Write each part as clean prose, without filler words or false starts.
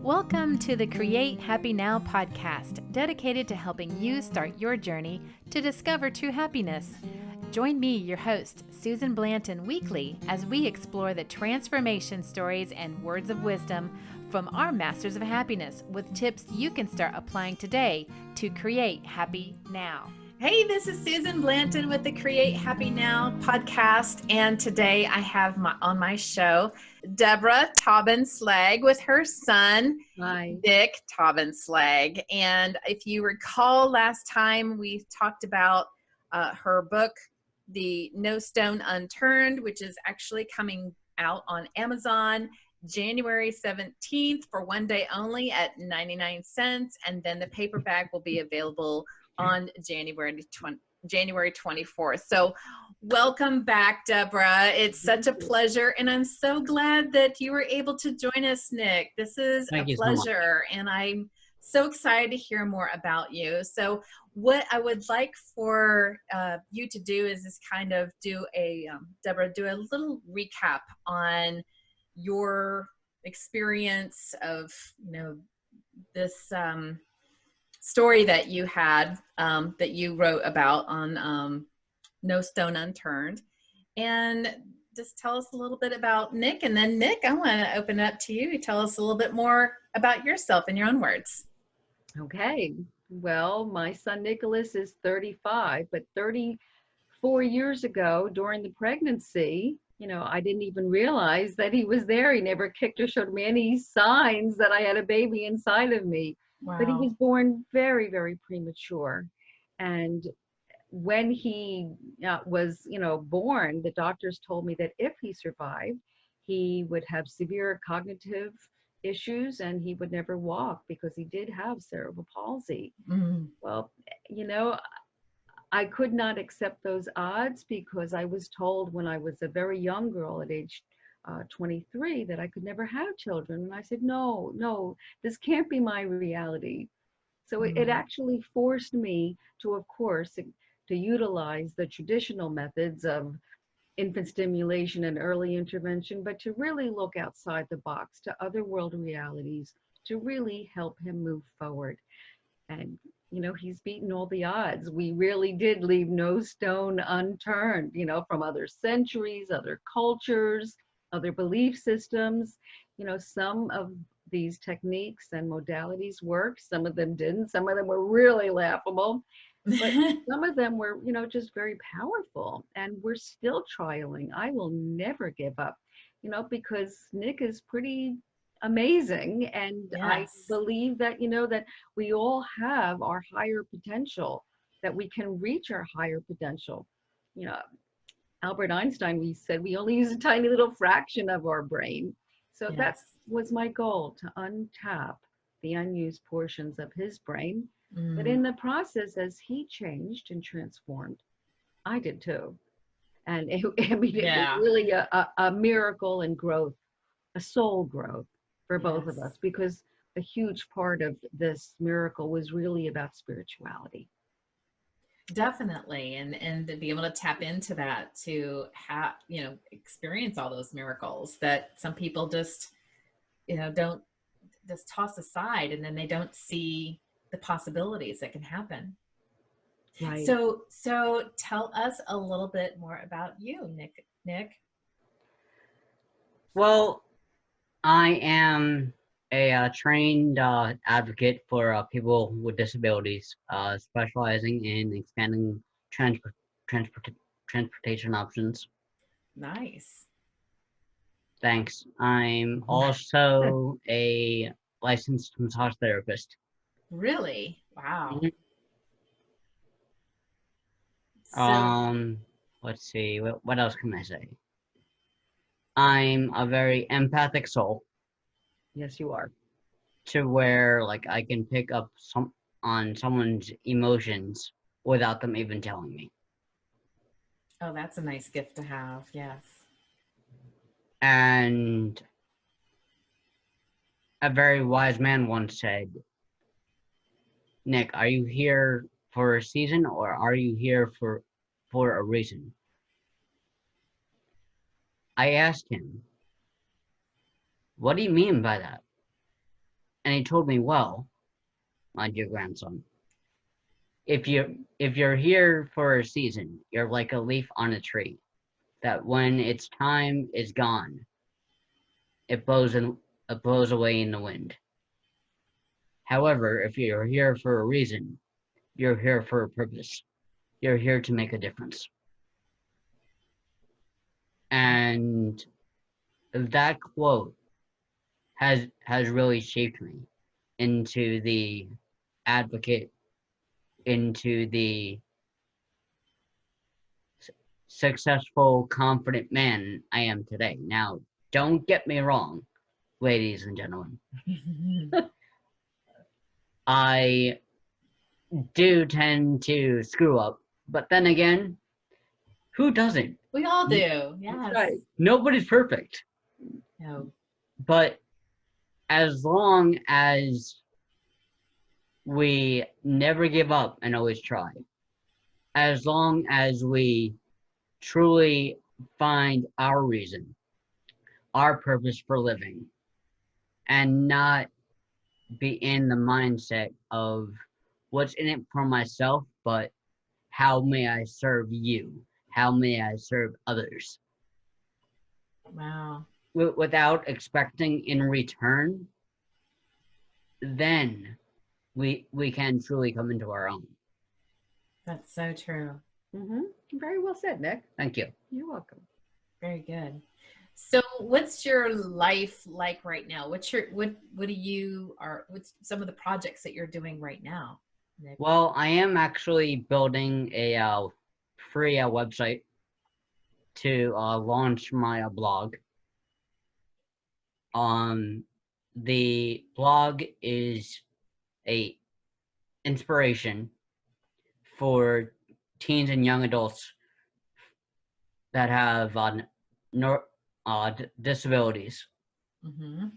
Welcome to the Create Happy Now podcast, dedicated to helping you start your journey to discover true happiness. Join me, your host, Susan Blanton, weekly as we explore the transformation stories and words of wisdom from our masters of happiness with tips you can start applying today to create happy now. Hey, this is Susan Blanton with the Create Happy Now podcast, and today I have on my show Debra Taubenslag with her son, Hi. Dick Taubenslag. And if you recall, last time we talked about her book, the No Stone Unturned, which is actually coming out on Amazon January 17th for one day only at 99 cents. And then the paperback will be available on January 24th. So welcome back, Debra. It's such a pleasure. And I'm so glad that you were able to join us, Nick. This is a pleasure. And I'm so excited to hear more about you. So what I would like for you to do is kind of do Debra, do a little recap on your experience of, this story that you had, that you wrote about on No Stone Unturned. And just tell us a little bit about Nick. And then Nick, I want to open it up to you. Tell us a little bit more about yourself in your own words. Okay. Well, my son Nicholas is 35, but 34 years ago during the pregnancy, I didn't even realize that he was there. He never kicked or showed me any signs that I had a baby inside of me. Wow. But he was born very, very premature. And when he was, born, the doctors told me that if he survived, he would have severe cognitive issues and he would never walk because he did have cerebral palsy. Mm-hmm. Well, I could not accept those odds because I was told when I was a very young girl at age 23 that I could never have children. And I said, no, this can't be my reality. So it actually forced me to, of course, to utilize the traditional methods of infant stimulation and early intervention, but to really look outside the box to other world realities to really help him move forward. And, he's beaten all the odds. We really did leave no stone unturned, from other centuries, other cultures, other belief systems. Some of these techniques and modalities worked, some of them didn't, some of them were really laughable, but some of them were, just very powerful, and we're still trialing. I will never give up, because Nick is pretty amazing, and Yes. I believe that, that we all have our higher potential, that we can reach our higher potential. Albert Einstein, said we only use a tiny little fraction of our brain. So Yes. That was my goal, to untap the unused portions of his brain. But in the process, as he changed and transformed, I did too. And it was really a miracle and growth, a soul growth for both of us, because a huge part of this miracle was really about spirituality. Definitely. And to be able to tap into that, to have, experience all those miracles that some people just, don't just toss aside, and then they don't see the possibilities that can happen. Right. So tell us a little bit more about you, Nick. Well, I am a trained advocate for people with disabilities, specializing in expanding transportation options. Nice. Thanks. I'm also a licensed massage therapist. Really? Wow. Mm-hmm. Let's see. What else can I say? I'm a very empathic soul. Yes, you are. To where I can pick up on someone's emotions without them even telling me. Oh, that's a nice gift to have. Yes. And a very wise man once said, Nick, are you here for a season, or are you here for a reason? I asked him, what do you mean by that? And he told me, well, my dear grandson, if you're here for a season, you're like a leaf on a tree, that when its time is gone, it blows away in the wind. However, if you're here for a reason, you're here for a purpose. You're here to make a difference. And that quote has really shaped me into the advocate, into the successful, confident man I am today. Now, don't get me wrong, ladies and gentlemen. I do tend to screw up, but then again, who doesn't? We all do. Yes. Right. Nobody's perfect. No. But as long as we never give up and always try, as long as we truly find our reason, our purpose for living, and not be in the mindset of what's in it for myself, but how may I serve you? How may I serve others? Wow. Without expecting in return, then we can truly come into our own. That's so true. Mm-hmm. Very well said, Nick. Thank you. You're welcome. Very good. So what's your life like right now? What's some of the projects that you're doing right now, Nick? Well, I am actually building a free website to launch my blog. The blog is a inspiration for teens and young adults that have disabilities, Mm-hmm.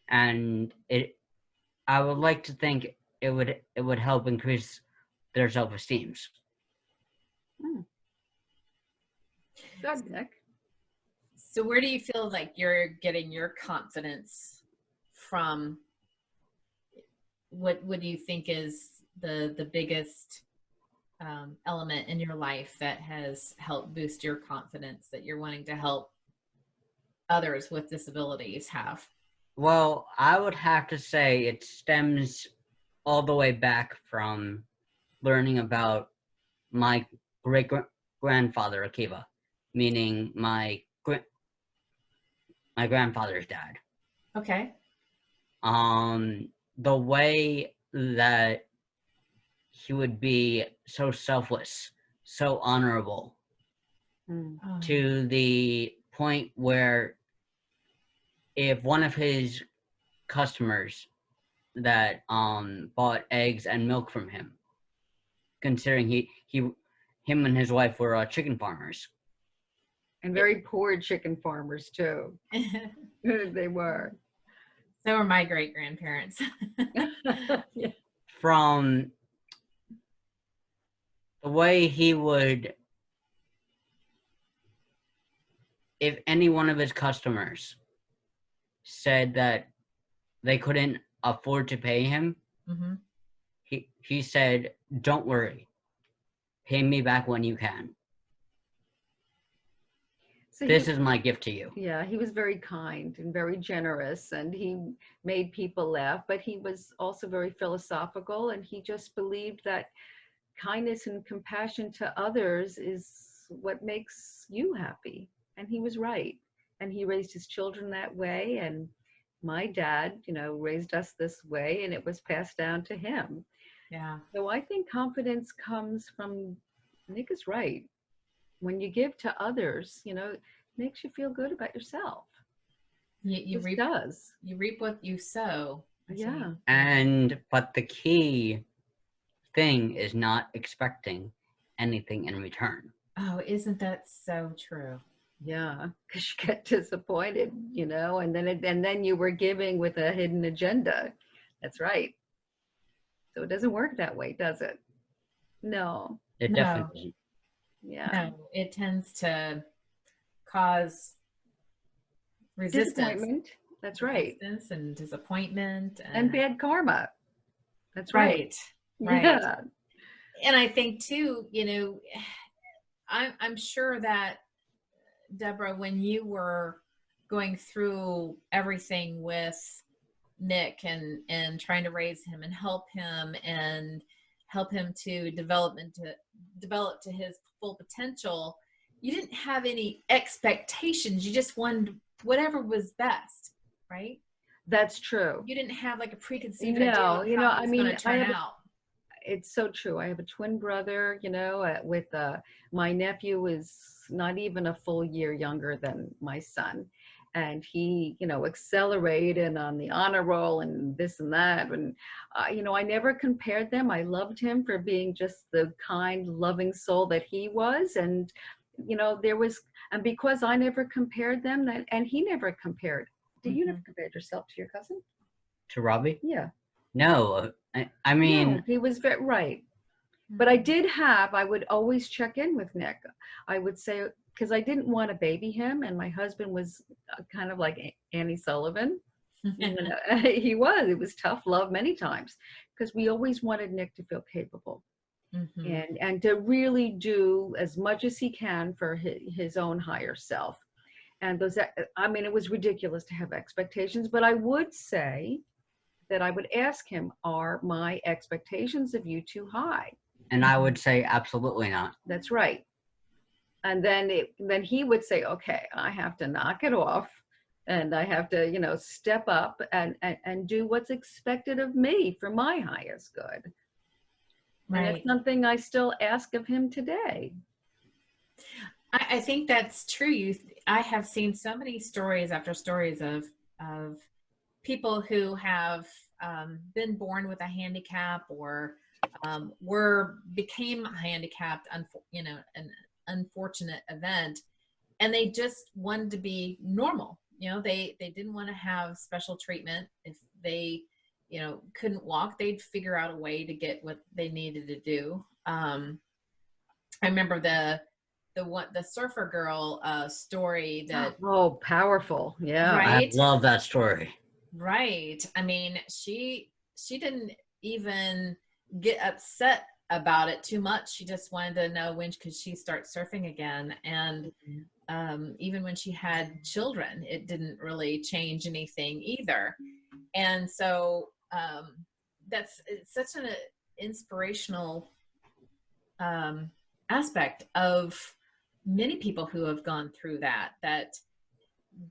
and I would like to think it would help increase their self-esteem. Good, Nick. So where do you feel like you're getting your confidence from? What do you think is the biggest element in your life that has helped boost your confidence, that you're wanting to help others with disabilities have? Well, I would have to say it stems all the way back from learning about my great-grandfather, Akiva, meaning my grandfather's dad. Okay. The way that he would be so selfless, so honorable, to the point where if one of his customers that bought eggs and milk from him, considering him and his wife were chicken farmers, And very poor chicken farmers too. They were. So were my great grandparents. Yeah. from the way he would, if any one of his customers said that they couldn't afford to pay him, Mm-hmm. he said, "Don't worry, pay me back when you can. So This is my gift to you." yeah, he was very kind and very generous, and he made people laugh, but he was also very philosophical, and he just believed that kindness and compassion to others is what makes you happy. And he was right. And he raised his children that way. And my dad, raised us this way, and it was passed down to him. Yeah. So I think confidence comes from, Nick is right. When you give to others, it makes you feel good about yourself. You It reap, does. you reap what you sow. I Yeah. think. But the key thing is not expecting anything in return. Oh, isn't that so true? Yeah, because you get disappointed, and then you were giving with a hidden agenda. That's right. So it doesn't work that way, does it? No. It No. definitely doesn't. Yeah. No, it tends to cause resistance. Disappointment. That's right. Resistance and disappointment And bad karma. That's right. right. Right. Yeah. And I think too, you know, I'm sure that, Deborah, when you were going through everything with Nick and trying to raise him and help him to develop to his full potential, you didn't have any expectations. You just wanted whatever was best, right? That's true. You didn't have like a preconceived idea of you how know, it I was mean, going to turn out. It's so true. I have a twin brother, you know, with my nephew is not even a full year younger than my son. And he, you know, accelerated on the honor roll and this and that. And, you know, I never compared them. I loved him for being just the kind, loving soul that he was. And, you know, and because I never compared them, and he never compared. Did you never compared yourself to your cousin? To Robbie? Yeah. No, I mean, no, he was very right. But I would always check in with Nick. I would say, because I didn't want to baby him, and my husband was kind of like Annie Sullivan. It was tough love many times, because we always wanted Nick to feel capable. And to really do as much as he can for his own higher self. And I mean, it was ridiculous to have expectations, but I would say that I would ask him, are my expectations of you too high? And I would say, absolutely not. That's right. And then he would say, okay, I have to knock it off, and I have to, you know, step up and do what's expected of me for my highest good. Right. And it's something I still ask of him today. I think that's true. I have seen so many stories after stories of people who have been born with a handicap or became handicapped, you know, an unfortunate event, and they just wanted to be normal. You know, they didn't want to have special treatment. If they, you know, couldn't walk, they'd figure out a way to get what they needed to do. I remember the surfer girl story that powerful. Yeah, right? I love that story. Right. I mean, she didn't even get upset about it too much. She just wanted to know when could she start surfing again. And even when she had children, it didn't really change anything either. And so it's such an inspirational aspect of many people who have gone through that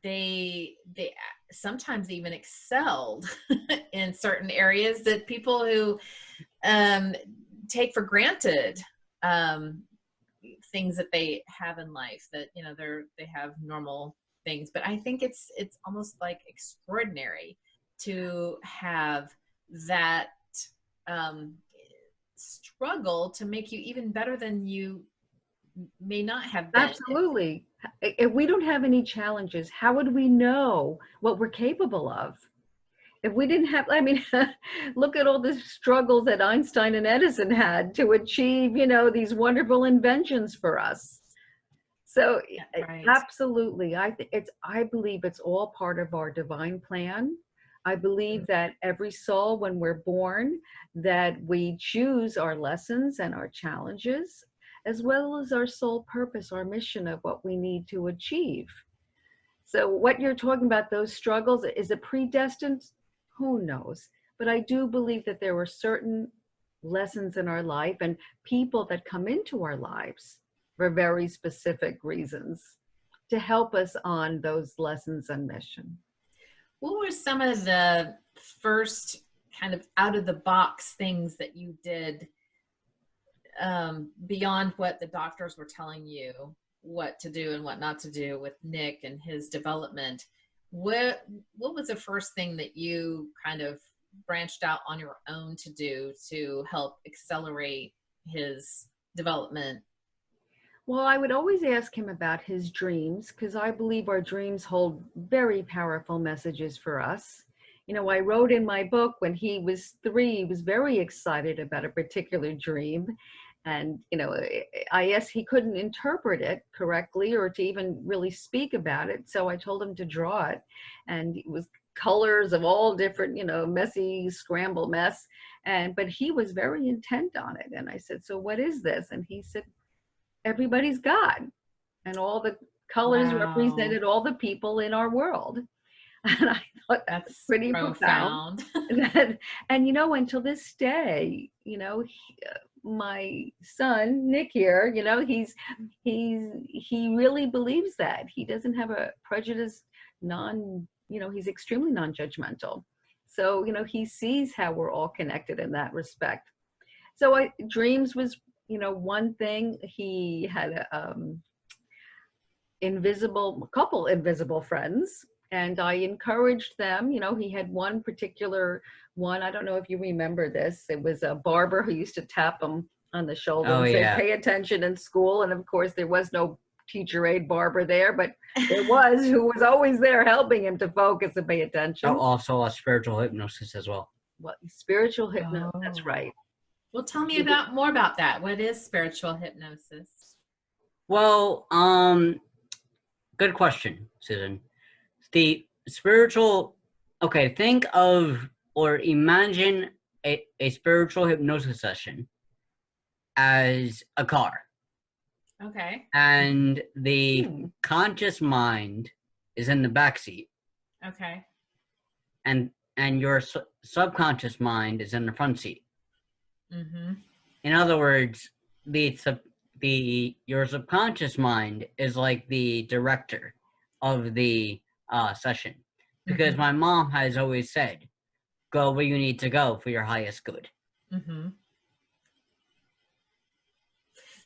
they sometimes even excelled in certain areas that people who take for granted things that they have in life, that, you know, they have normal things. But I think it's almost like extraordinary to have that struggle to make you even better than you may not have been. Absolutely. If we don't have any challenges, how would we know what we're capable of? If we didn't have, I mean, look at all the struggles that Einstein and Edison had to achieve, you know, these wonderful inventions for us. So right. Absolutely. I believe it's all part of our divine plan. I believe that every soul, when we're born, that we choose our lessons and our challenges, as well as our soul purpose, our mission of what we need to achieve. So what you're talking about, those struggles, is it predestined? Who knows? But I do believe that there were certain lessons in our life and people that come into our lives for very specific reasons to help us on those lessons and mission. What were some of the first kind of out of the box things that you did beyond what the doctors were telling you what to do and what not to do with Nick and his development? What was the first thing that you kind of branched out on your own to do to help accelerate his development? Well, I would always ask him about his dreams, because I believe our dreams hold very powerful messages for us. You know, I wrote in my book when he was 3, he was very excited about a particular dream. And, you know, I guess he couldn't interpret it correctly or to even really speak about it. So I told him to draw it. And it was colors of all different, you know, messy, scramble mess. But he was very intent on it. And I said, so what is this? And he said, everybody's God. And all the colors represented all the people in our world. And I thought that's pretty profound. And, you know, until this day, you know, my son Nick here, you know, he really believes that. He doesn't have a prejudice, you know, he's extremely non-judgmental. So, you know, he sees how we're all connected in that respect. So dreams was, you know, one thing. He had a couple invisible friends, and I encouraged them. You know, he had one particular one. I don't know if you remember this. It was a barber who used to tap him on the shoulder and say, pay attention in school. And of course, there was no teacher aide barber there, but there was who was always there helping him to focus and pay attention. Also a spiritual hypnosis as well. Well, spiritual hypnosis, that's right. Well, tell me more about that. What is spiritual hypnosis? Well, good question, Susan. The spiritual, okay, think of or imagine a spiritual hypnosis session as a car. Okay. And the conscious mind is in the back seat. Okay. And your subconscious mind is in the front seat. Mm-hmm. In other words, your subconscious mind is like the director of the session, because my mom has always said, go where you need to go for your highest good. Mm-hmm.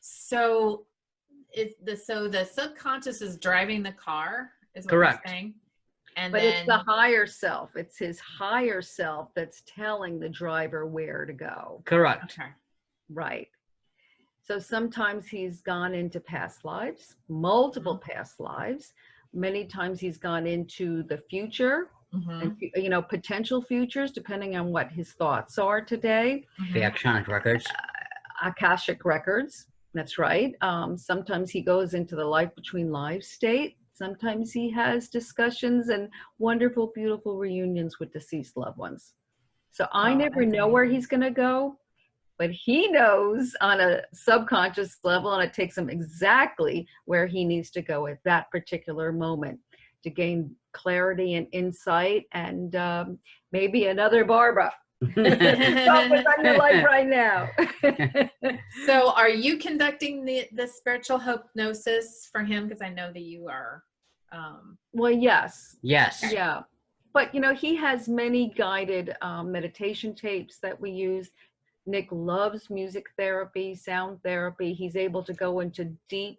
So the subconscious is driving the car, is what Correct. you're saying? But it's the higher self. It's his higher self that's telling the driver where to go. Correct. Okay. Right. So sometimes he's gone into past lives, multiple past lives. Many times he's gone into the future, and, you know, potential futures, depending on what his thoughts are today. The Akashic records. Akashic records. That's right. Sometimes he goes into the life between lives state. Sometimes he has discussions and wonderful, beautiful reunions with deceased loved ones. So I never know where he's going to go, but he knows on a subconscious level, and it takes him exactly where he needs to go at that particular moment to gain clarity and insight, and maybe another Barbara. Focus on your life right now. So are you conducting the spiritual hypnosis for him? Because I know that you are. Well, yes. Yes. Yeah. But, you know, he has many guided meditation tapes that we use. Nick loves music therapy, sound therapy. He's able to go into deep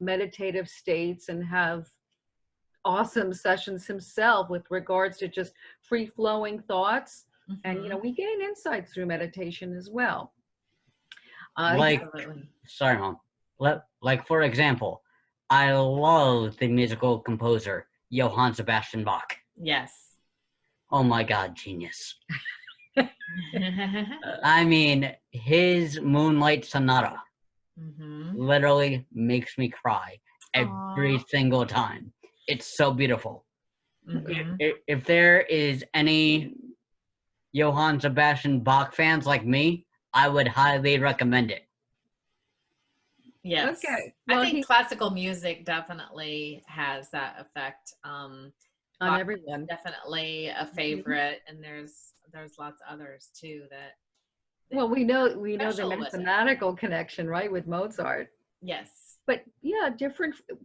meditative states and have awesome sessions himself with regards to just free-flowing thoughts. And, you know, we gain insights through meditation as well. Sorry, Mom. Like, for example, I love the musical composer, Johann Sebastian Bach. Yes. Oh my God, genius. I mean, his Moonlight Sonata literally makes me cry every single time. It's so beautiful. If there is any Johann Sebastian Bach fans like me, I would highly recommend it. Yes. Okay. Well, I think classical music definitely has that effect. On everyone. Definitely a favorite, and there's lots of others too that. Well, we know the mathematical connection, right, with Mozart. Yes. But yeah,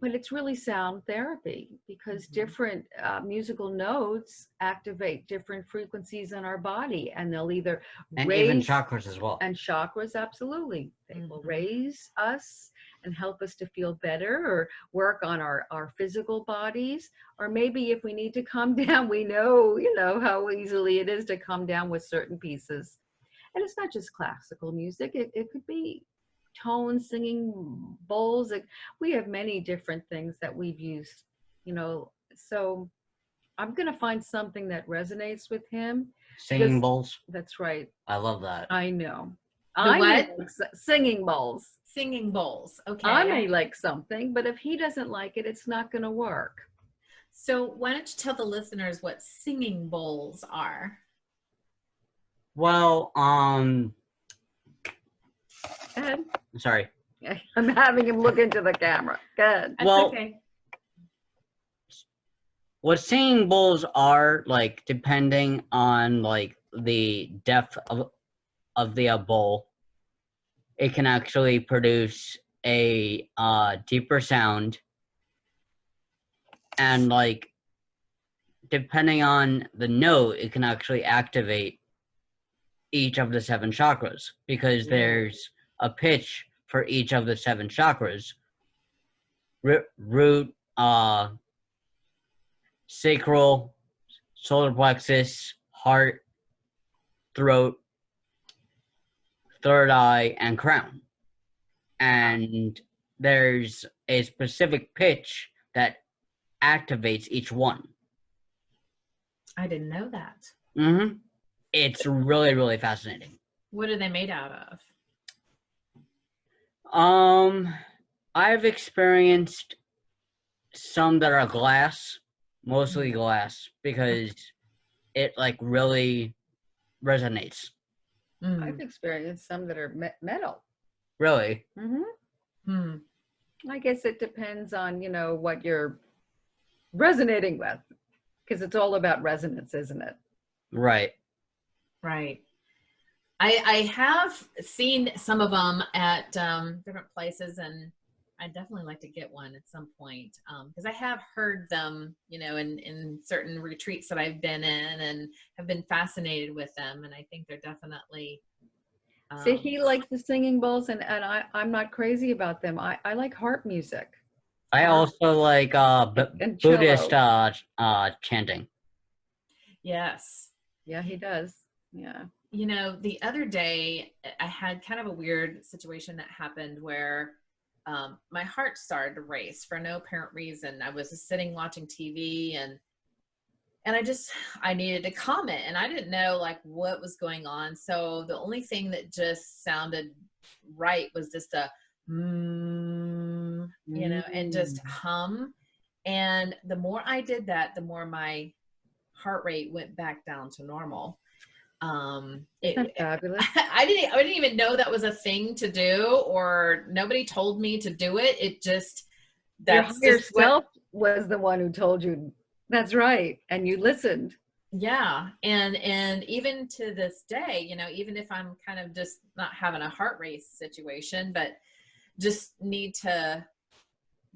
but it's really sound therapy, because different musical notes activate different frequencies in our body, and they'll either raise, even chakras as well. And chakras, absolutely. They will raise us and help us to feel better, or work on our physical bodies, or maybe if we need to calm down, we know, you know, how easily it is to calm down with certain pieces. And it's not just classical music. It could be tone, singing, bowls. We have many different things that we've used, you know. So I'm going to find something that resonates with him. Singing bowls. That's right. I love that. I know. The what? like singing bowls. Singing bowls. Okay. I may like something, but if he doesn't like it, it's not going to work. So why don't you tell the listeners what singing bowls are? Well, Go ahead. sorry. I'm having him look into the camera. Good. That's Well, okay. what singing bowls are, like, depending on like the depth of the bowl, it can actually produce a deeper sound, and like depending on the note, it can actually activate each of the 7 chakras, because there's a pitch for each of the 7 chakras: root, sacral, solar plexus, heart, throat, third eye, and crown. And there's a specific pitch that activates each one. I didn't know that. Mm-hmm. It's really, really fascinating. What are they made out of? I've experienced some that are glass, mostly glass, because it like really resonates. I've experienced some that are metal. Really? Mm-hmm. I guess it depends on, what you're resonating with, because it's all about resonance, isn't it? Right. Right. I have seen some of them at different places, and I'd definitely like to get one at some point, because I have heard them, in certain retreats that I've been in, and have been fascinated with them, and I think they're definitely... See, he likes the singing bowls, and I'm not crazy about them. I like harp music. I also like and Buddhist cello. chanting. Yes. Yeah, he does. Yeah. The other day I had kind of a weird situation that happened where my heart started to race for no apparent reason. I was just sitting watching TV, and I needed to comment, and I didn't know like what was going on. So the only thing that just sounded right was just a and just hum. And the more I did that, the more my heart rate went back down to normal. Isn't that fabulous? I didn't even know that was a thing to do, or nobody told me to do it. It just, that's your higher just self was the one who told you that's right, and you listened. Yeah. And even to this day, even if I'm kind of just not having a heart race situation, but just need to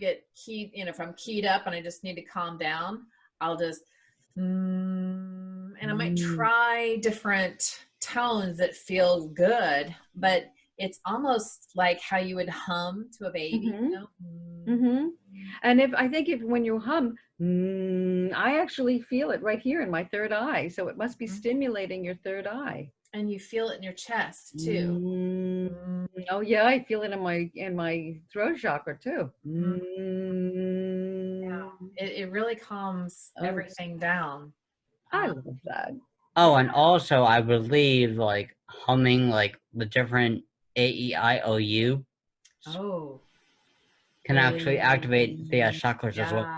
get keyed, if I'm keyed up and I just need to calm down, I'll just and I might try different tones that feel good, but it's almost like how you would hum to a baby. And I think when you hum, I actually feel it right here in my third eye, so it must be stimulating your third eye. And you feel it in your chest too. Oh yeah, I feel it in my throat chakra too. Yeah. It really calms everything down. I love that. Oh, and also I believe like humming like the different A-E-I-O-U can actually activate the chakras as well.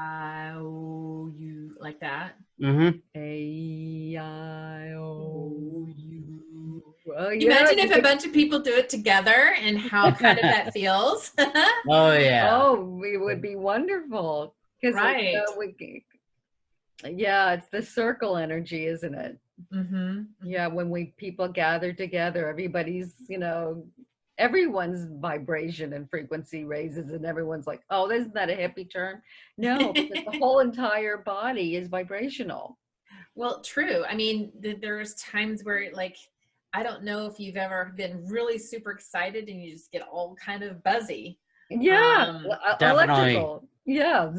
You like that? A-I-O-U. Imagine if a bunch of people do it together and how kind of that feels. Oh yeah. Oh, it would be wonderful. Right. Yeah, it's the circle energy, isn't it? Yeah, when people gather together, everybody's, everyone's vibration and frequency raises, and everyone's like, oh, isn't that a hippie term? No, because the whole entire body is vibrational. Well, true. I mean, there's times where like, I don't know if you've ever been really super excited and you just get all kind of buzzy. Yeah, electrical. Yeah.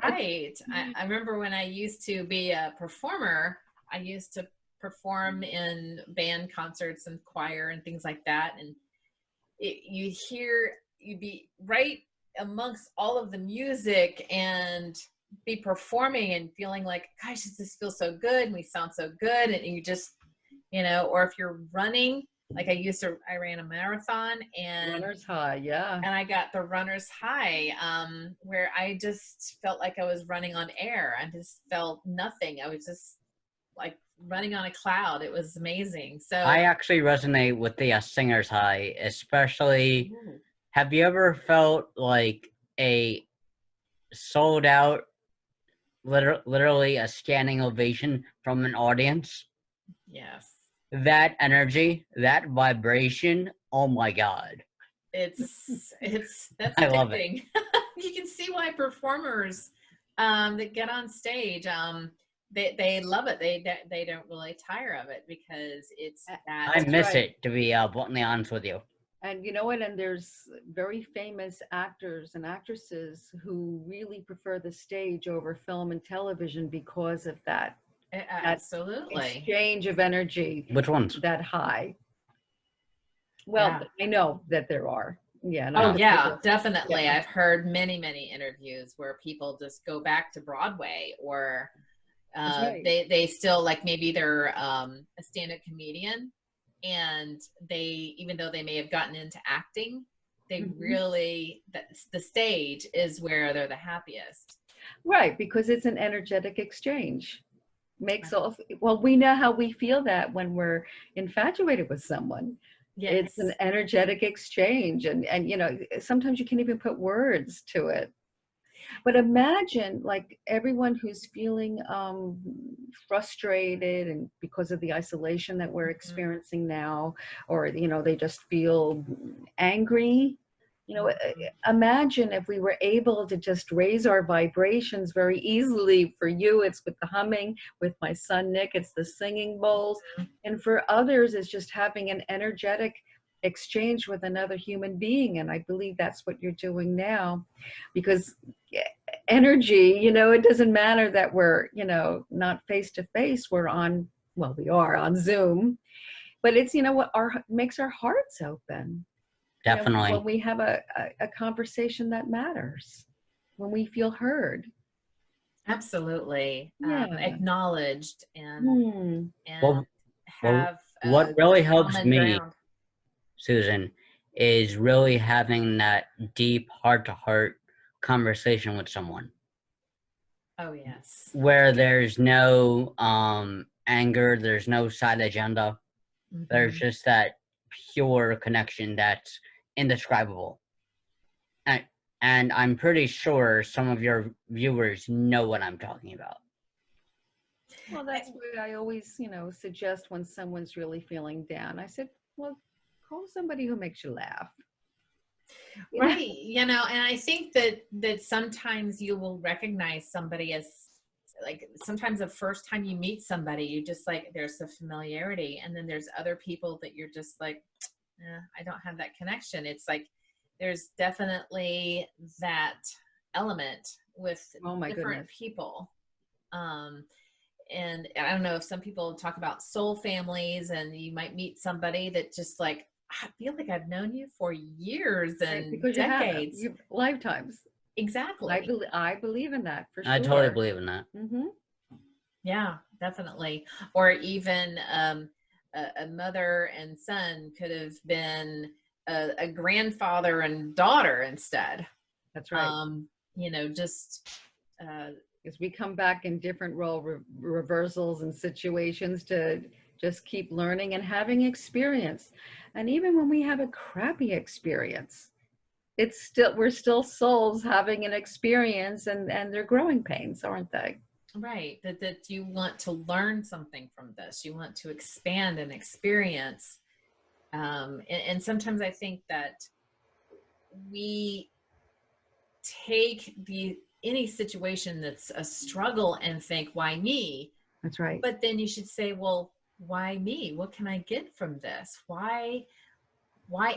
Right. I remember when I used to be a performer, I used to perform in band concerts and choir and things like that. And you'd be right amongst all of the music and be performing and feeling like, gosh, this feels so good. And we sound so good. And you just, or if you're running like I ran a marathon, and Runner's high, yeah. and I got the runner's high, where I just felt like I was running on air. I just felt nothing. I was just like running on a cloud. It was amazing. So I actually resonate with the singer's high, especially. Have you ever felt like a sold out, literally a standing ovation from an audience? yes, That energy, that vibration, oh my God. that's I love it. addicting. You can see why performers that get on stage, they love it. They don't really tire of it, because it's that. I miss right. it, to be bluntly honest with you. And you know what? And there's very famous actors and actresses who really prefer the stage over film and television because of that. Absolutely. Exchange of energy. Which ones? That high. Well, yeah. I know that there are. Yeah. Oh yeah, definitely. Yeah. I've heard many interviews where people just go back to Broadway, or right. they still, like, maybe they're a stand-up comedian, and they, even though they may have gotten into acting, they really, the stage is where they're the happiest. Right, because it's an energetic exchange. Well, we know how we feel that when we're infatuated with someone. Yes. It's an energetic exchange, and you know, sometimes you can't even put words to it. But imagine, like, everyone who's feeling frustrated, and because of the isolation that we're experiencing now, or you know, they just feel angry. You know, imagine if we were able to just raise our vibrations very easily. For you, it's with the humming. With my son Nick, it's the singing bowls. And for others, it's just having an energetic exchange with another human being. And I believe that's what you're doing now, because energy, you know, it doesn't matter that we're, you know, not face to face. We're on, well, we are on Zoom, but it's, you know, what makes our hearts open. Definitely. You know, when we have a conversation that matters, when we feel heard. Absolutely. Yeah. Acknowledged, and have what really helps me, ground. Susan, is really having that deep heart-to-heart conversation with someone. Oh yes. Where there's no anger, there's no side agenda. There's just that pure connection that's indescribable. And I'm pretty sure some of your viewers know what I'm talking about. Well, that's what I always, you know, suggest when someone's really feeling down. I said, well, call somebody who makes you laugh. Right. You know, and I think that sometimes you will recognize somebody as, like, sometimes the first time you meet somebody, you just, like, there's a familiarity, and then there's other people that you're just like, I don't have that connection. It's like there's definitely that element with different people. And I don't know if some people talk about soul families, and you might meet somebody that just, like, I feel like I've known you for years and because decades. you have lifetimes. Exactly. I believe in that, for sure. I totally believe in that. Yeah, definitely. Or even a mother and son could have been a grandfather and daughter instead. That's right. You know, just as we come back in different role reversals and situations to just keep learning and having experience. And even when we have a crappy experience, we're still souls having an experience, and they're growing pains, aren't they? Right. That you want to learn something from this. You want to expand and experience. And sometimes I think that we take any situation that's a struggle and think, why me? That's right. But then you should say, well, why me? What can I get from this? Why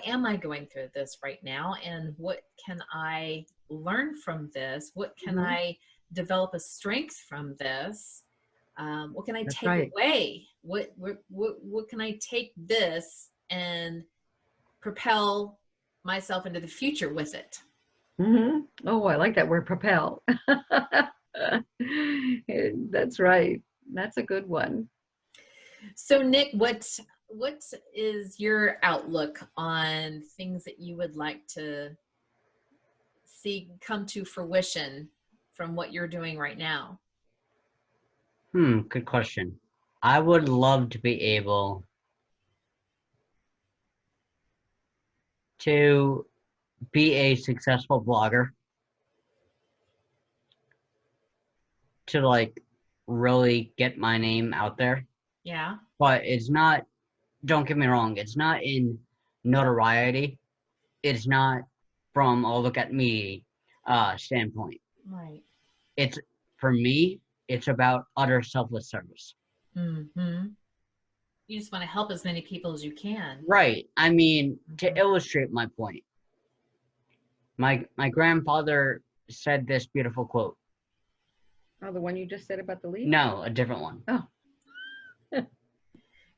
am I going through this right now? And what can I learn from this? What can I develop a strength from this? What can I take away? What can I take this and propel myself into the future with it? Oh, I like that word, propel. That's right. That's a good one. So Nick, what what is your outlook on things that you would like to see come to fruition from what you're doing right now? Good question. I would love to be able to be a successful blogger, to like really get my name out there. Yeah. But it's not, don't get me wrong, it's not in notoriety. It's not from, oh, look at me standpoint. Right. It's, for me, it's about utter selfless service. Mm-hmm. You just want to help as many people as you can. Right. I mean, to illustrate my point, my grandfather said this beautiful quote. Oh, the one you just said about the leaf? No, a different one. Oh.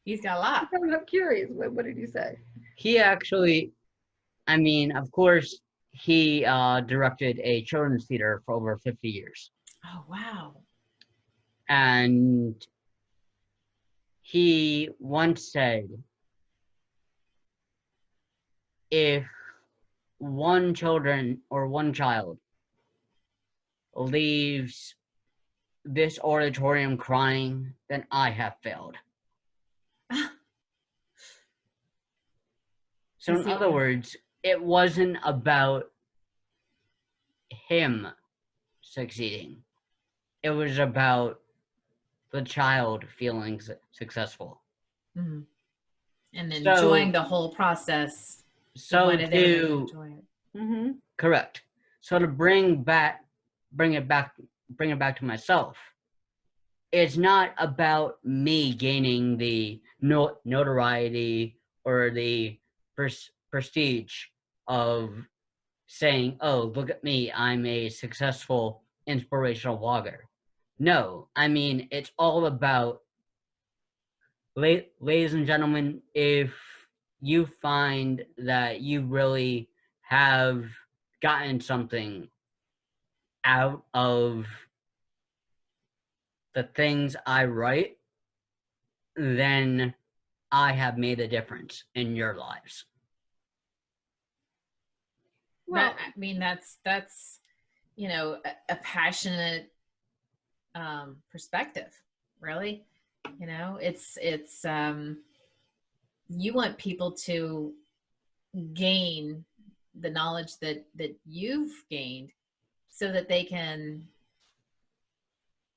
He's got a lot. I'm curious. What did you say? He actually, I mean, of course, he directed a children's theater for over 50 years. Oh, wow. And he once said, if one child leaves this auditorium crying, then I have failed. So in other words, it wasn't about him succeeding. It was about the child feeling successful. Mm-hmm. And enjoying the whole process. So to enjoy it. Mm-hmm. Correct. So to bring it back to myself, it's not about me gaining the notoriety or the prestige of saying, oh, look at me, I'm a successful inspirational blogger. No, I mean, it's all about, ladies and gentlemen, if you find that you really have gotten something out of the things I write, then I have made a difference in your lives. Well, I mean, that's a passionate perspective, really. It's you want people to gain the knowledge that you've gained so that they can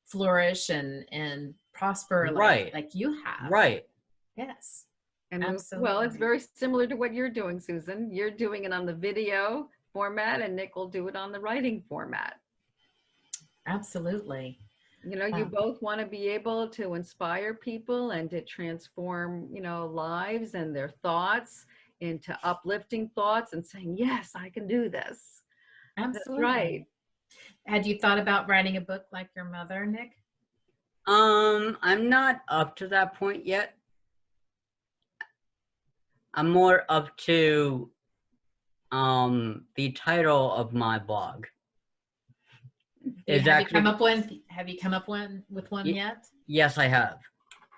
flourish and prosper like you have. Right. Yes. And absolutely. Well, it's very similar to what you're doing, Susan. You're doing it on the video format, and Nick will do it on the writing format. Absolutely. You both want to be able to inspire people and to transform, lives and their thoughts into uplifting thoughts and saying, yes, I can do this. Absolutely. That's right. Had you thought about writing a book like your mother, Nick? I'm not up to that point yet. I'm more up to the title of my blog. Have you come up with one yet? Yes, I have.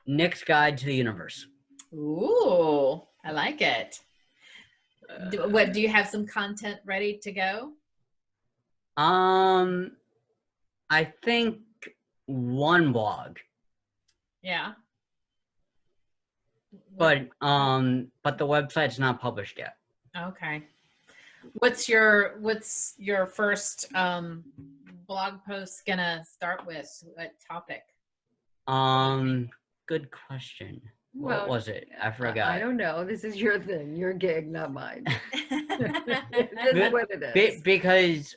Nick's Guide to the Universe. Ooh, I like it. Do you have some content ready to go? I think one blog. Yeah. But the website's not published yet. Okay. What's your first blog post gonna start with? What topic? Good question. Well, what was it? I forgot. I don't know. This is your thing, your gig, not mine. This is what it is. Because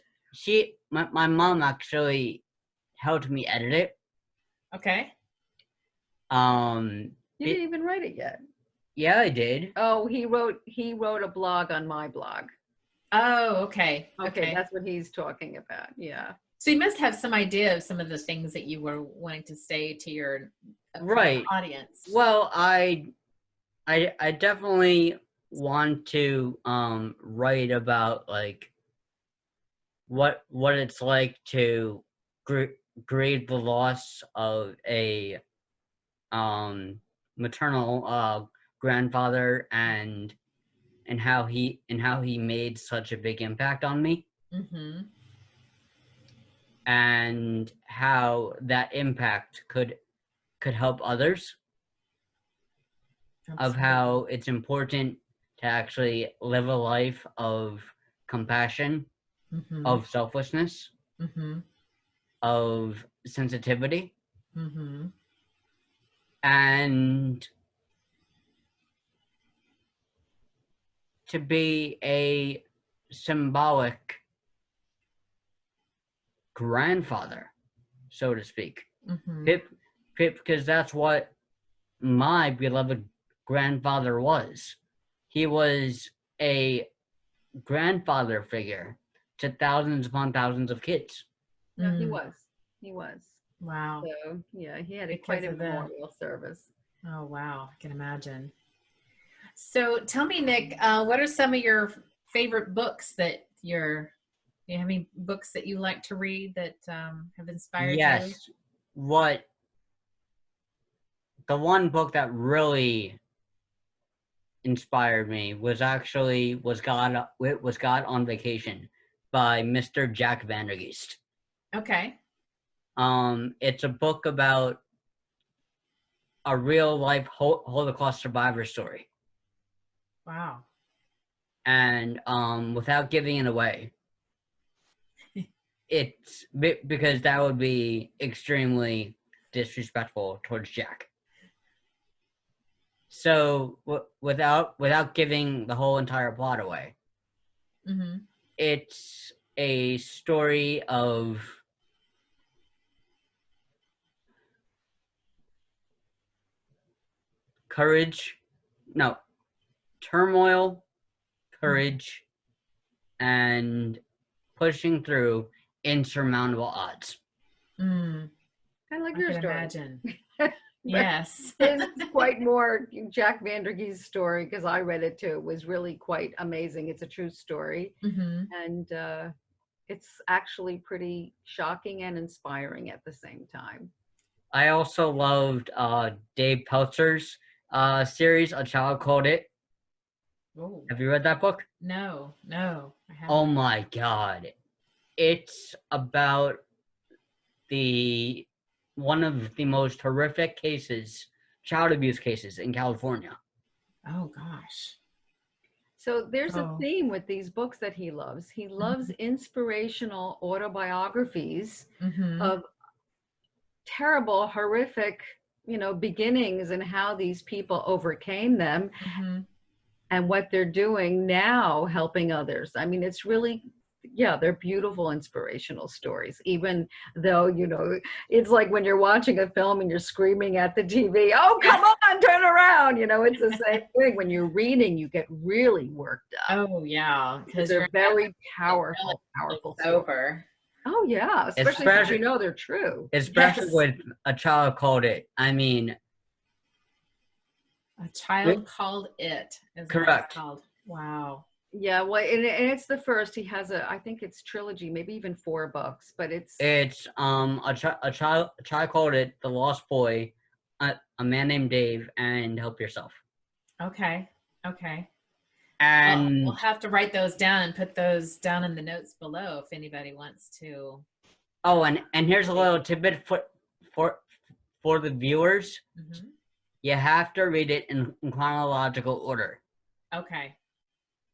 my mom actually helped me edit it. Okay. You didn't even write it yet. Yeah, I did. Oh, he wrote a blog on my blog. Oh, okay. Okay, that's what he's talking about. Yeah. So you must have some idea of some of the things that you were wanting to say to your audience. Well, I definitely want to write about like what it's like to grieve the loss of a maternal grandfather and how he made such a big impact on me, Mm-hmm. and how that impact could help others, of how it's important to actually live a life of compassion, Mm-hmm. of selflessness, Mm-hmm. of sensitivity, Mm-hmm. and to be a symbolic grandfather, so to speak. Mm-hmm. Because that's what my beloved grandfather was. He was a grandfather figure to thousands upon thousands of kids. No, he Mm. was. He was. Wow. So yeah, he had Because quite a of the- memorial service. Oh, wow. I can imagine. So tell me, Nick, what are some of your favorite books that you have any books that you like to read that have inspired you? Yes. The one book that really inspired me was God on Vacation by Mr. Jack Vandergeest. Okay. It's a book about a real life Holocaust survivor story. Wow. And without giving it away, it's because that would be extremely disrespectful towards Jack. So without giving the whole entire plot away, Mm-hmm. it's a story of turmoil, courage, and pushing through insurmountable odds. Mm. Kind of like I your can story. imagine. Yes. His is quite more Jack Vandergeest's story, because I read it too. It was really quite amazing. It's a true story. Mm-hmm. And it's actually pretty shocking and inspiring at the same time. I also loved Dave Peltzer's series, A Child Called It. Oh. Have you read that book? No, I haven't. Oh my God. It's about one of the most horrific child abuse cases in California. Oh gosh. So there's a theme with these books that he loves. He loves inspirational autobiographies Mm-hmm. of terrible, horrific, beginnings and how these people overcame them Mm-hmm. and what they're doing now, helping others. I mean, it's really, they're beautiful, inspirational stories, even though, it's like when you're watching a film and you're screaming at the TV, oh, come on, turn around. It's the same thing. When you're reading, you get really worked up. Oh, yeah. Because they're very powerful stories. Over. Oh, yeah. Especially if they're true. Especially with A Child Called It. I mean, A Child Called It. Is correct. What it's called. Wow. Yeah, well, and it's the first. He has I think it's trilogy, maybe even 4 books, but it's a child Called It, The Lost Boy, a man named Dave, and Help Yourself. Okay. And we'll have to write those down and put those down in the notes below if anybody wants to. Oh, and here's a little tidbit for the viewers. Mm-hmm. You have to read it in chronological order. Okay.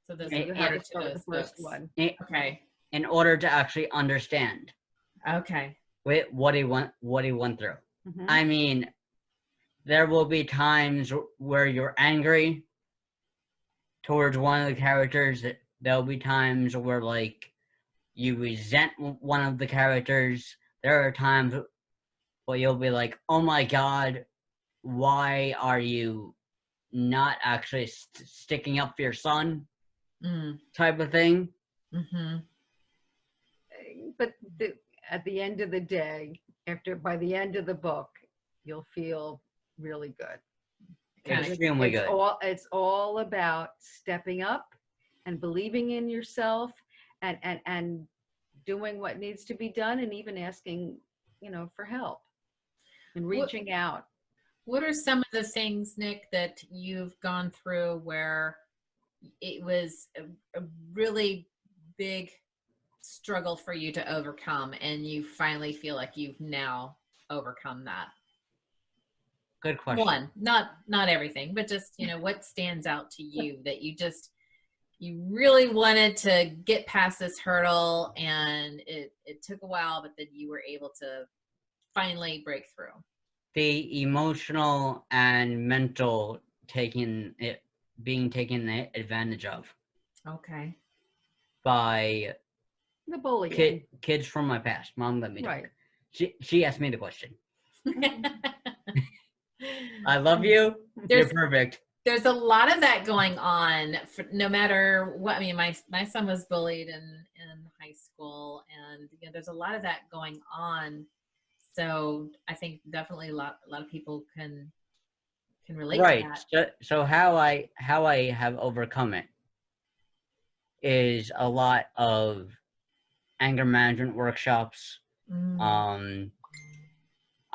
So those you have to start with the first one. Okay. In order to actually understand. Okay. What he went through. Mm-hmm. I mean, there will be times where you're angry towards one of the characters. There'll be times where you resent one of the characters. There are times where you'll be like, oh my God, why are you not actually sticking up for your son? Type of thing. Mm-hmm. But at the end of the day, by the end of the book, you'll feel really good. Extremely good. It's all about stepping up and believing in yourself and doing what needs to be done, and even asking, for help and reaching out. What are some of the things, Nick, that you've gone through where it was a really big struggle for you to overcome and you finally feel like you've now overcome that? Good question. One, not everything, but just, what stands out to you that you really wanted to get past this hurdle, and it took a while, but then you were able to finally break through? The emotional and mental being taken advantage of Okay. by The bullying. kids from my past. Mom let me talk. Right. She asked me the question. I love you. You're perfect. There's a lot of that going on no matter what. I mean, my son was bullied in high school, and there's a lot of that going on. So I think definitely a lot of people can relate to that. So how I have overcome it is a lot of anger management workshops,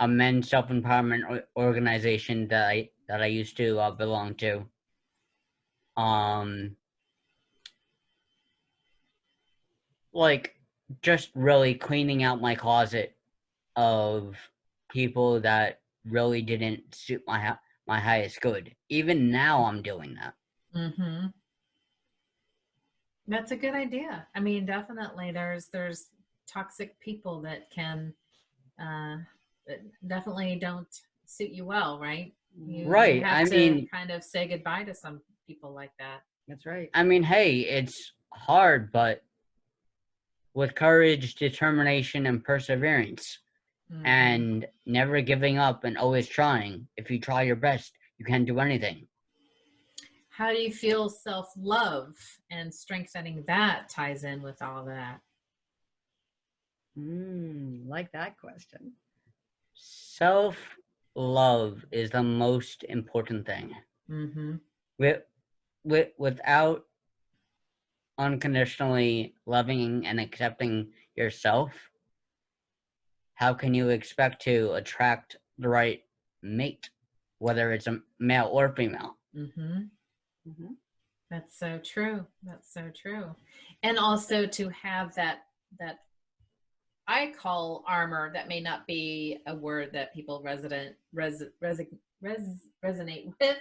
a men's self-empowerment organization that I used to belong to. Like just really cleaning out my closet of people that really didn't suit my highest good. Even now I'm doing that. Mm-hmm. That's a good idea. I mean, definitely there's toxic people that can that definitely don't suit you well, right? You have to kind of say goodbye to some people like that. That's right. I mean, hey, it's hard, but with courage, determination, and perseverance, and never giving up and always trying, if you try your best, you can do anything. How do you feel self-love and strengthening that ties in with all of that? Like that question. Self-love is the most important thing. Without unconditionally loving and accepting yourself, how can you expect to attract the right mate, whether it's a male or female? That's so true. That's so true. And also to have that I call armor. That may not be a word that people resonate with.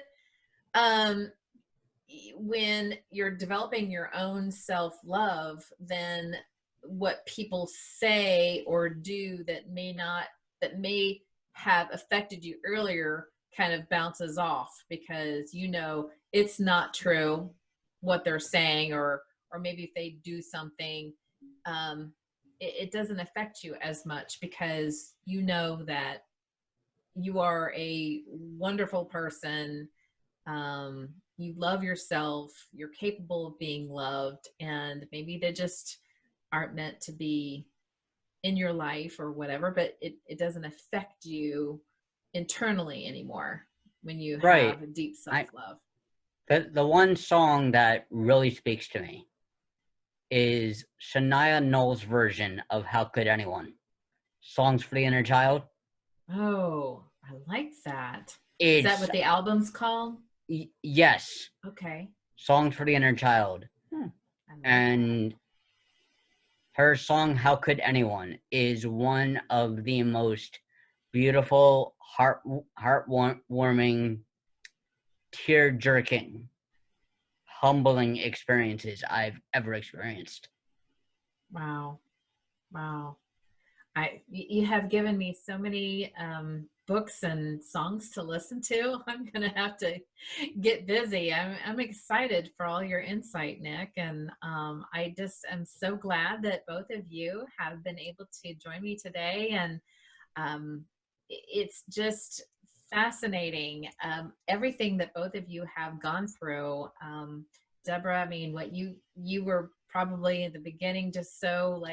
When you're developing your own self-love, then what people say or do that may have affected you earlier kind of bounces off, because it's not true what they're saying, or maybe if they do something, it doesn't affect you as much, because you know that you are a wonderful person. You love yourself, you're capable of being loved, and maybe they just aren't meant to be in your life or whatever, but it doesn't affect you internally anymore when you have a deep self-love. The one song that really speaks to me is Shania Knowles' version of How Could Anyone? Songs for the Inner Child. Oh, I like that. Is that what the album's called? Yes. Okay. Songs for the Inner Child. And her song How Could Anyone is one of the most beautiful, heartwarming, tear-jerking, humbling experiences I've ever experienced. Wow. You have given me so many books and songs to listen to. I'm gonna have to get busy. I'm excited for all your insight, Nick, and I just am so glad that both of you have been able to join me today, and it's just fascinating, everything that both of you have gone through. Debra, I mean, what you were probably in the beginning just so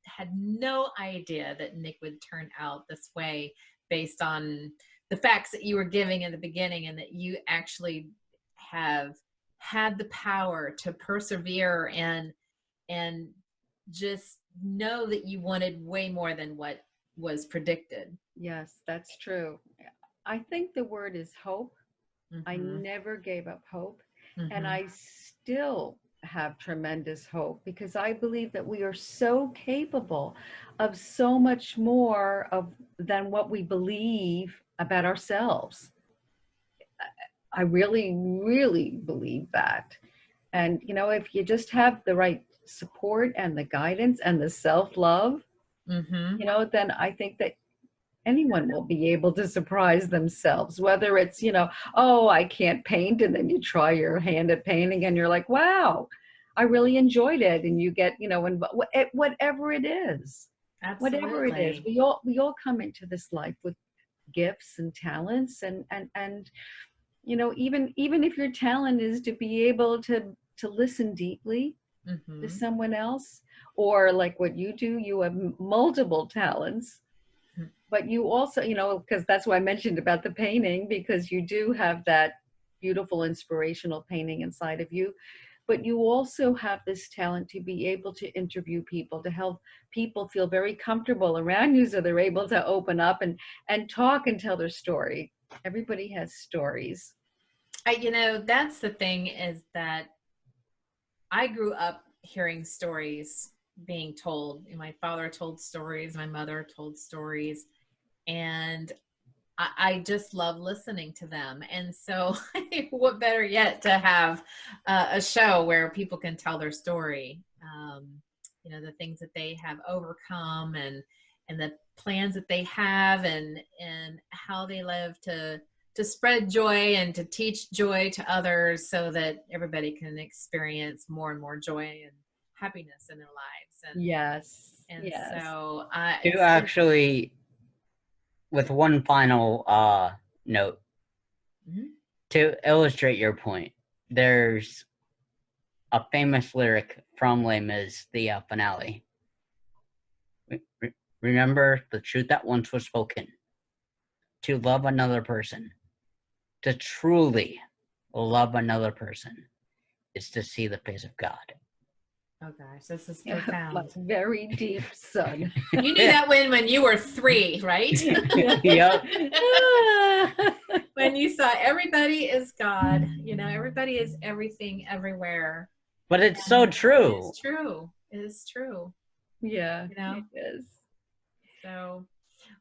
had no idea that Nick would turn out this way based on the facts that you were giving in the beginning, and that you actually have had the power to persevere and just know that you wanted way more than what was predicted. Yes, that's true. I think the word is hope. I Mhm. never gave up hope. And Mhm. I still have tremendous hope because I believe that we are so capable of so much more than what we believe about ourselves. I really, really believe that. And, if you just have the right support and the guidance and the self love, Mhm. then I think that anyone will be able to surprise themselves, whether it's, oh, I can't paint. And then you try your hand at painting and you're like, wow, I really enjoyed it. And you get, and whatever it is, Absolutely. we all come into this life with gifts and talents and even if your talent is to be able to listen deeply to Mhm. someone else, or like what you do, you have multiple talents, but you also, because that's why I mentioned about the painting, because you do have that beautiful inspirational painting inside of you, but you also have this talent to be able to interview people, to help people feel very comfortable around you so they're able to open up and talk and tell their story. Everybody has stories. That's the thing, is that I grew up hearing stories being told. My father told stories, my mother told stories, and I just love listening to them. And so, what better yet to have a show where people can tell their story, the things that they have overcome, and the plans that they have, and how they live to spread joy and to teach joy to others, so that everybody can experience more and more joy and happiness in their lives. Yes, And yes. so To actually, with one final note, Mhm. to illustrate your point, there's a famous lyric from Les Mis, the finale. Remember the truth that once was spoken. To love another person, to truly love another person, is to see the face of God. Oh gosh, this is Like profound. very deep, son. You knew that when you were 3, right? Yep. When you saw everybody is God, everybody is everything everywhere. But it's so And it true. is true. It is true. Yeah, You know? it is. So,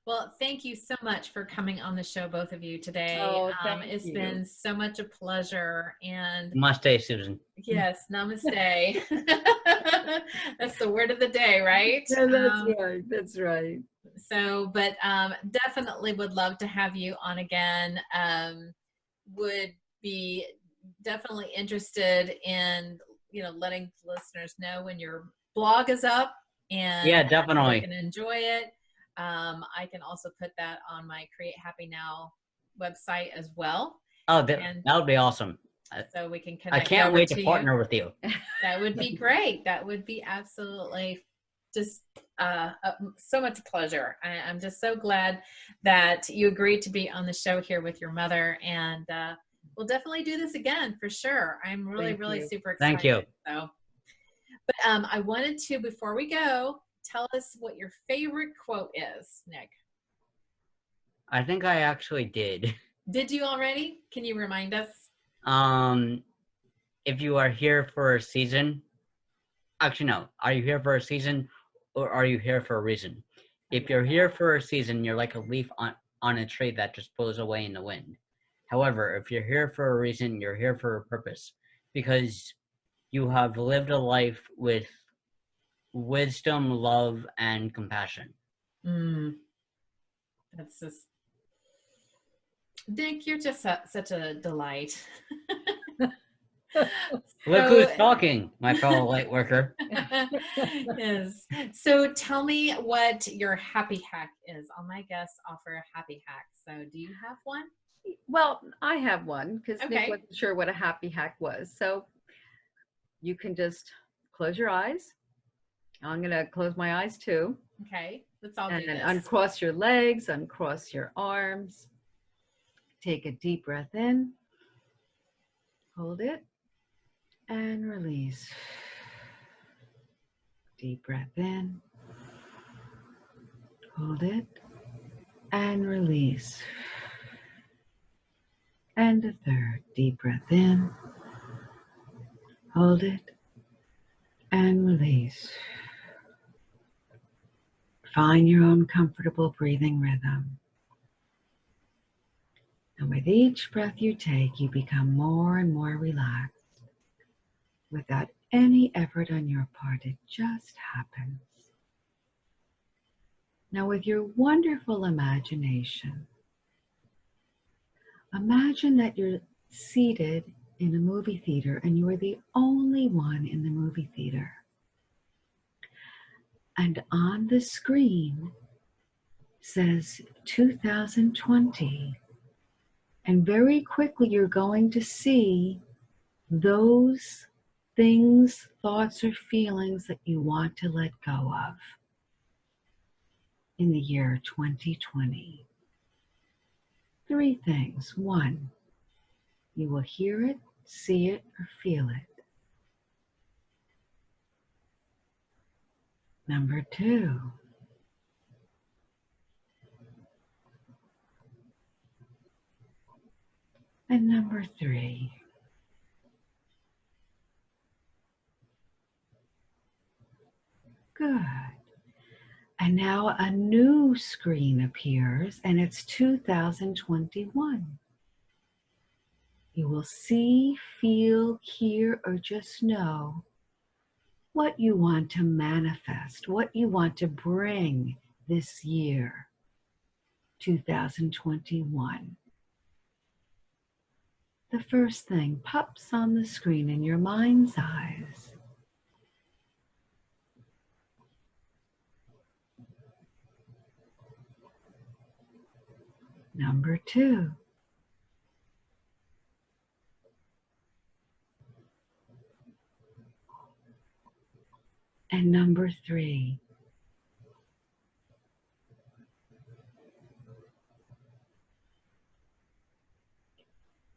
well, thank you so much for coming on the show, both of you, today. Oh, thank It's you. been so much a pleasure. And Namaste, Susan. yes, namaste. That's the word of the day, right? Yeah, that's right. That's right. But definitely would love to have you on again. Would be definitely interested in letting listeners know when your blog is up, and Yeah, how they definitely. can enjoy it. I can also put that on my Create Happy Now website as well. Oh, And that would be awesome. so we can I connect can't over wait to to you. partner with you. That would be great. That would be absolutely just so much pleasure. I'm just so glad that you agreed to be on the show here with your mother, and we'll definitely do this again for sure. I'm really, Thank really you. super Thank excited. you. So, but I wanted to, before we go, tell us what your favorite quote is, Nick. I think I actually did. Did you already? Can you remind us? If you are here for a season, actually no, are you here for a season or are you here for a reason? If you're here for a season, you're like a leaf on a tree that just blows away in the wind. However, if you're here for a reason, you're here for a purpose, because you have lived a life with wisdom, love, and compassion. That's just, Nick, you're just such a delight. Look who's talking, my fellow light worker. Yes. So tell me what your happy hack is. All my guests offer a happy hack. So do you have one? Well, I have one because Nick Okay. wasn't sure what a happy hack was. So you can just close your eyes. I'm going to close my eyes too. Okay. Let's all And do then this. uncross your legs, uncross your arms. Take a deep breath in. Hold it. And release. Deep breath in. Hold it. And release. And a third. Deep breath in. Hold it. And release. Find your own comfortable breathing rhythm. And with each breath you take, you become more and more relaxed. Without any effort on your part, it just happens. Now with your wonderful imagination, imagine that you're seated in a movie theater and you are the only one in the movie theater. And on the screen says 2020. And very quickly you're going to see those things, thoughts, or feelings that you want to let go of in the year 2020. 3 things. 1, you will hear it, see it, or feel it. Number 2, and number 3. Good. And now a new screen appears, and it's 2021. You will see, feel, hear, or just know what you want to manifest, what you want to bring this year, 2021. The first thing pops on the screen in your mind's eyes. Number 2. And number 3.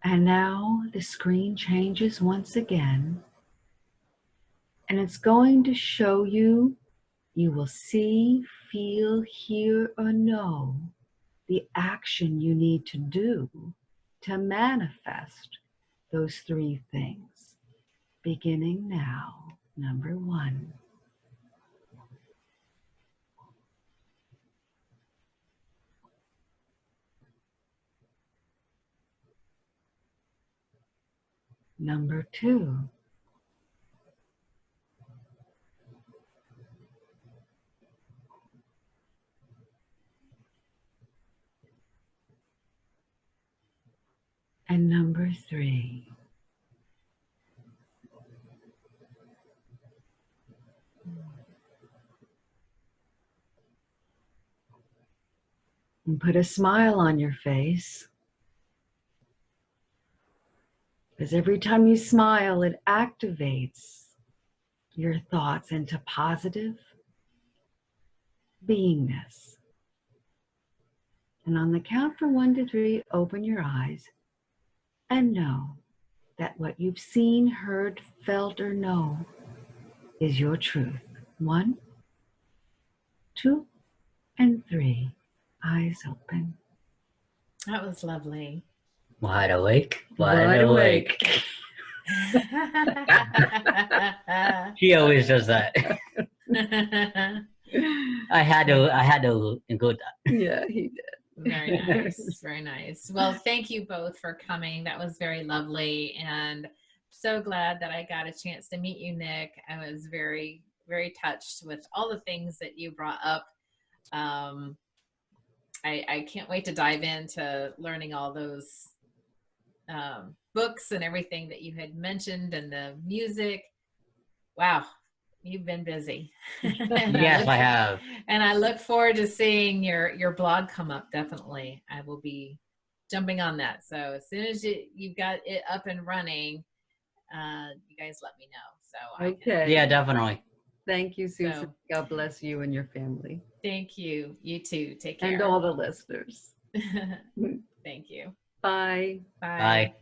And now the screen changes once again, and it's going to show you, you will see, feel, hear, or know the action you need to do to manifest those 3 things. Beginning now. Number 1. Number 2. And number 3. And put a smile on your face, because every time you smile, it activates your thoughts into positive beingness. And on the count from 1 to 3, open your eyes and know that what you've seen, heard, felt, or know is your truth. 1, 2, and 3. Eyes open. That was lovely. Wide awake, wide awake. She always does that. I had to include that. Yeah, he did. Very nice. Very nice. Well, thank you both for coming. That was very lovely. And so glad that I got a chance to meet you, Nick. I was very, very touched with all the things that you brought up. I can't wait to dive into learning all those books and everything that you had mentioned and the music. Wow. You've been busy. Yes, I have. And I look forward to seeing your blog come up. Definitely. I will be jumping on that. So as soon as you've got it up and running, you guys let me know. So Okay. Yeah, definitely. Thank you, Susan. So, God bless you and your family. thank you. You too. Take care. And all the listeners. Thank you. Bye. Bye. Bye.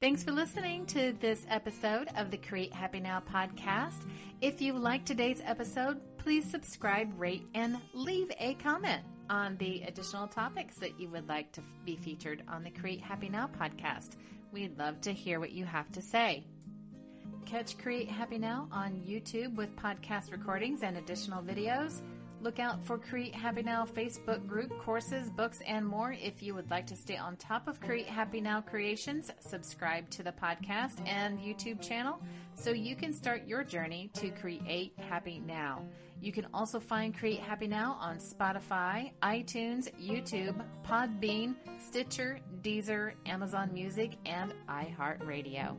Thanks for listening to this episode of the Create Happy Now podcast. If you liked today's episode, please subscribe, rate, and leave a comment on the additional topics that you would like to be featured on the Create Happy Now podcast. We'd love to hear what you have to say. Catch Create Happy Now on YouTube with podcast recordings and additional videos. Look out for Create Happy Now Facebook group, courses, books, and more. If you would like to stay on top of Create Happy Now creations, subscribe to the podcast and YouTube channel so you can start your journey to Create Happy Now. You can also find Create Happy Now on Spotify, iTunes, YouTube, Podbean, Stitcher, Deezer, Amazon Music, and iHeartRadio.